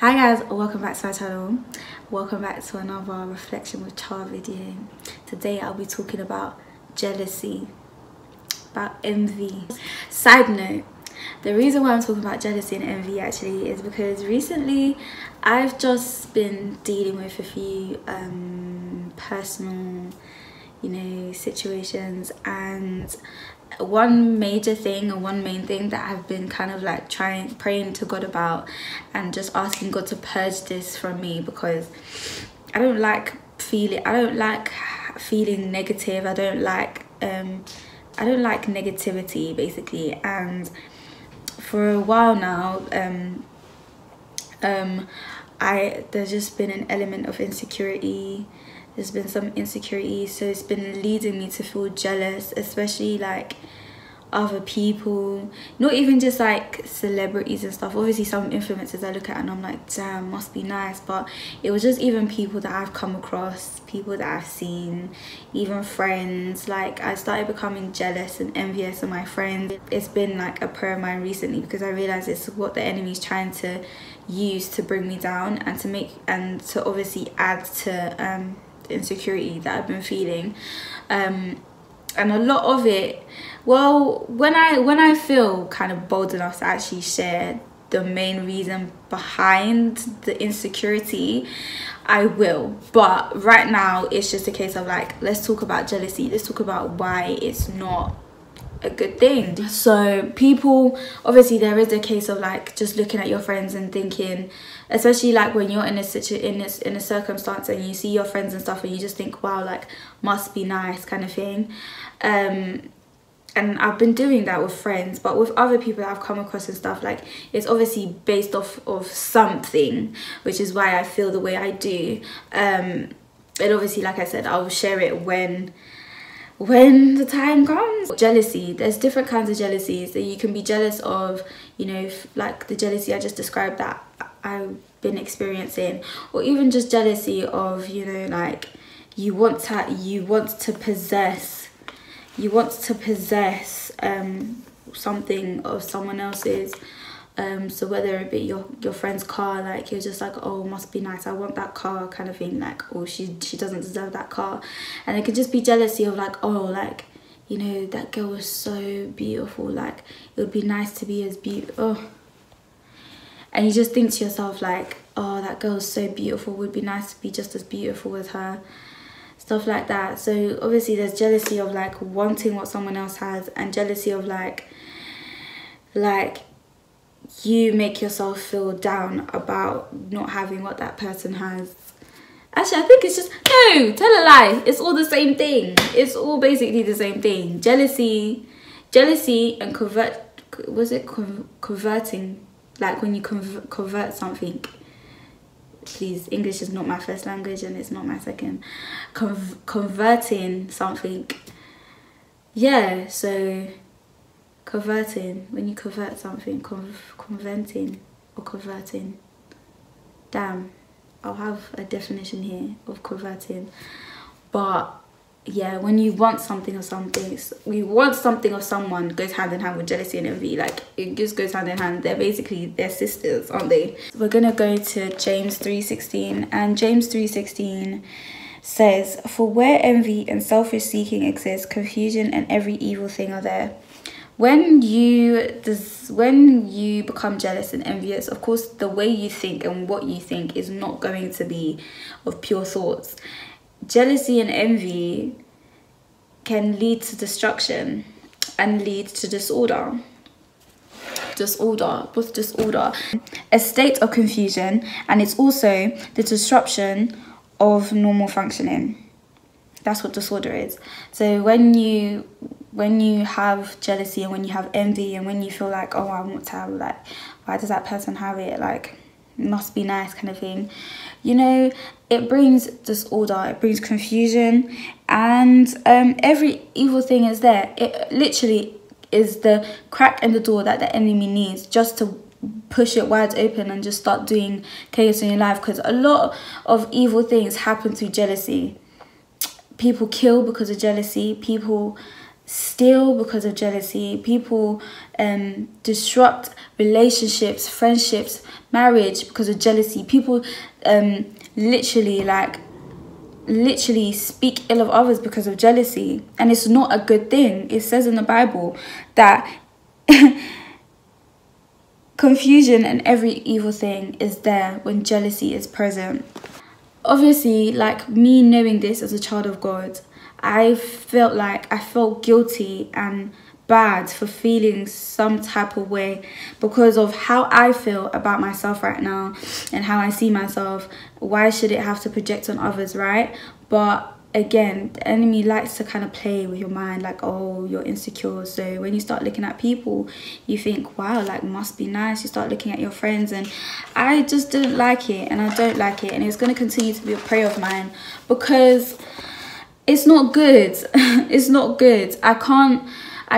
Hi guys, welcome back to my channel. Welcome back to another reflection with Char video. Today I'll be talking about jealousy, about envy. Side note, the reason why I'm talking about jealousy and envy actually is because recently I've just been dealing with a few personal, situations, and one major thing and one main thing that I've been kind of like praying to God about and just asking God to purge this from me, because I don't like feeling negative. I don't like negativity basically. And for a while now there's just been an element of insecurity. There's been some insecurity, so it's been leading me to feel jealous, especially like other people, not even just like celebrities and stuff. Obviously some influencers I look at and I'm like, damn, must be nice, but it was just even people that I've come across, people that I've seen, even friends. Like I started becoming jealous and envious of my friends. It's been like a prayer of mine recently, because I realized it's what the enemy's trying to use to bring me down and to obviously add to insecurity that I've been feeling, and a lot of it, well, when I feel kind of bold enough to actually share the main reason behind the insecurity, I will. But right now it's just a case of like, let's talk about jealousy, let's talk about why it's not a good thing. So people, obviously there is a case of like just looking at your friends and thinking, especially like when you're in a circumstance and you see your friends and stuff and you just think, wow, like must be nice kind of thing. And I've been doing that with friends, but with other people that I've come across and stuff, like it's obviously based off of something, which is why I feel the way I do. And obviously, like I said, I'll share it when the time comes. Jealousy, there's different kinds of jealousies that you can be jealous of, like the jealousy I just described that I've been experiencing, or even just jealousy of, like you want to possess something of someone else's. So whether it be your friend's car, like you're just like, oh, must be nice, I want that car kind of thing, like, oh, she doesn't deserve that car. And it could just be jealousy of like, oh, like, that girl was so beautiful, like it would be nice to be as beautiful. And you just think to yourself like, oh, that girl's so beautiful, would be nice to be just as beautiful as her, stuff like that. So obviously there's jealousy of like wanting what someone else has, and jealousy of like you make yourself feel down about not having what that person has. Actually, I think it's just, no, tell a lie, it's all the same thing. It's all basically the same thing. Jealousy and converting, like when you convert something. Please, English is not my first language and it's not my second. Converting something. Yeah, so converting, when you convert something, converting. Damn, I'll have a definition here of converting. But yeah, when you want something of something, of someone, goes hand in hand with jealousy and envy. Like it just goes hand in hand. They're sisters, aren't they? We're gonna go to James 3:16, and James 3:16 says, for where envy and selfish seeking exist, confusion and every evil thing are there. When you become jealous and envious, of course the way you think and what you think is not going to be of pure thoughts. Jealousy and envy can lead to destruction and lead to disorder. What's disorder? A state of confusion, and it's also the disruption of normal functioning. That's what disorder is. So when you have jealousy and when you have envy and when you feel like, oh, I want to have, like, why does that person have it, like, must be nice kind of thing, it brings disorder, it brings confusion, and every evil thing is there. It literally is the crack in the door that the enemy needs just to push it wide open and just start doing chaos in your life, because a lot of evil things happen through jealousy. People kill because of jealousy. People steal because of jealousy. People disrupt relationships, friendships, marriage because of jealousy. People literally speak ill of others because of jealousy, and it's not a good thing. It says in the Bible that confusion and every evil thing is there when jealousy is present. Obviously, like, me knowing this as a child of God, I felt guilty and bad for feeling some type of way because of how I feel about myself right now and how I see myself. Why should it have to project on others, right? But again, the enemy likes to kind of play with your mind, like, oh, you're insecure. So when you start looking at people, you think, wow, like, must be nice. You start looking at your friends, and I just didn't like it, and I don't like it, and it's going to continue to be a prayer of mine because it's not good. It's not good. I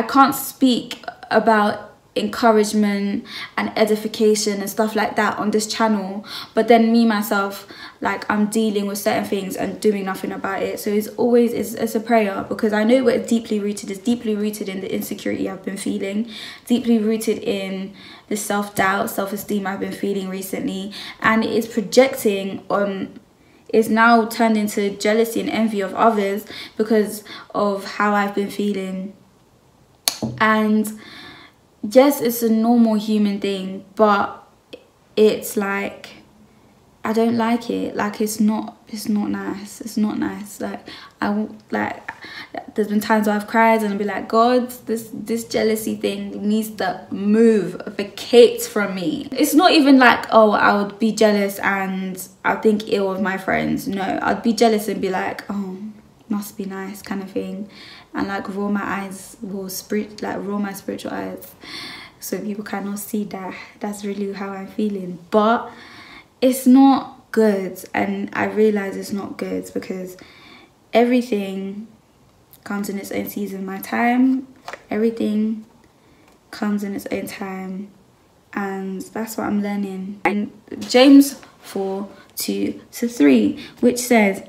can't speak about encouragement and edification and stuff like that on this channel, but then me myself, like, I'm dealing with certain things and doing nothing about it. So it's a prayer, because I know where it's deeply rooted. It's deeply rooted in the insecurity I've been feeling, deeply rooted in the self-doubt, self-esteem I've been feeling recently, and it is projecting on, is now turned into jealousy and envy of others because of how I've been feeling. And yes, it's a normal human thing, but it's like, I don't like it. Like, it's not nice. It's not nice. Like, there's been times where I've cried and I'll be like, God, this jealousy thing needs to move, vacate from me. It's not even like, oh, I would be jealous and I'll think ill of my friends. No, I'd be jealous and be like, oh, must be nice, kind of thing, and like roll my spiritual eyes so people cannot see that that's really how I'm feeling. But it's not good, and I realize it's not good because everything comes in its own season. My time, everything comes in its own time, and that's what I'm learning. And James 4:2-3, which says,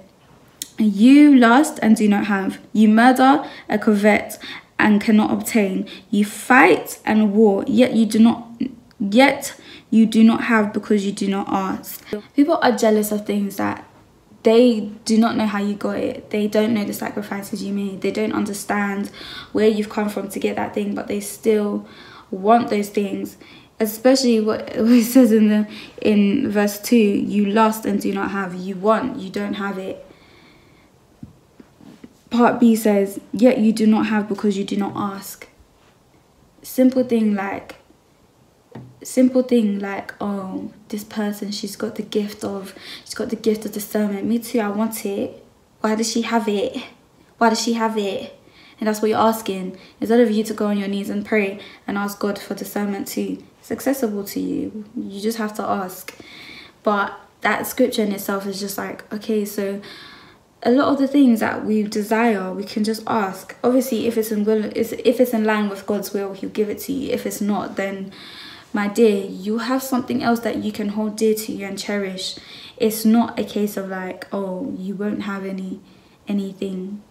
you lust and do not have. You murder and covet and cannot obtain. You fight and war, yet you do not have because you do not ask. People are jealous of things that they do not know how you got it. They don't know the sacrifices you made. They don't understand where you've come from to get that thing, but they still want those things. Especially what it says in verse 2, you lust and do not have. You want, you don't have it. Part B says, yet you do not have because you do not ask. Simple thing like, oh, this person, she's got the gift of discernment. Me too, I want it. Why does she have it? Why does she have it? And that's what you're asking. Instead of you to go on your knees and pray and ask God for discernment too. It's accessible to you. You just have to ask. But that scripture in itself is just like, okay, so a lot of the things that we desire, we can just ask. Obviously, if it's in line with God's will, He'll give it to you. If it's not, then, my dear, you have something else that you can hold dear to you and cherish. It's not a case of like, oh, you won't have anything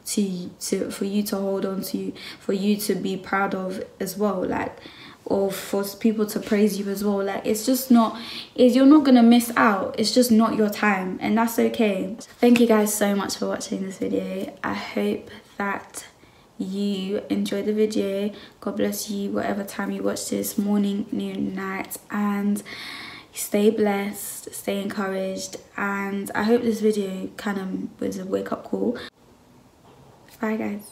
for you to hold on to, for you to be proud of as well, like, or for people to praise you as well. Like, it's just not, you're not gonna miss out. It's just not your time, and that's okay. Thank you guys so much for watching this video. I hope that you enjoyed the video. God bless you whatever time you watch this, morning, noon, night, and stay blessed, stay encouraged, and I hope this video kind of was a wake-up call. Bye guys.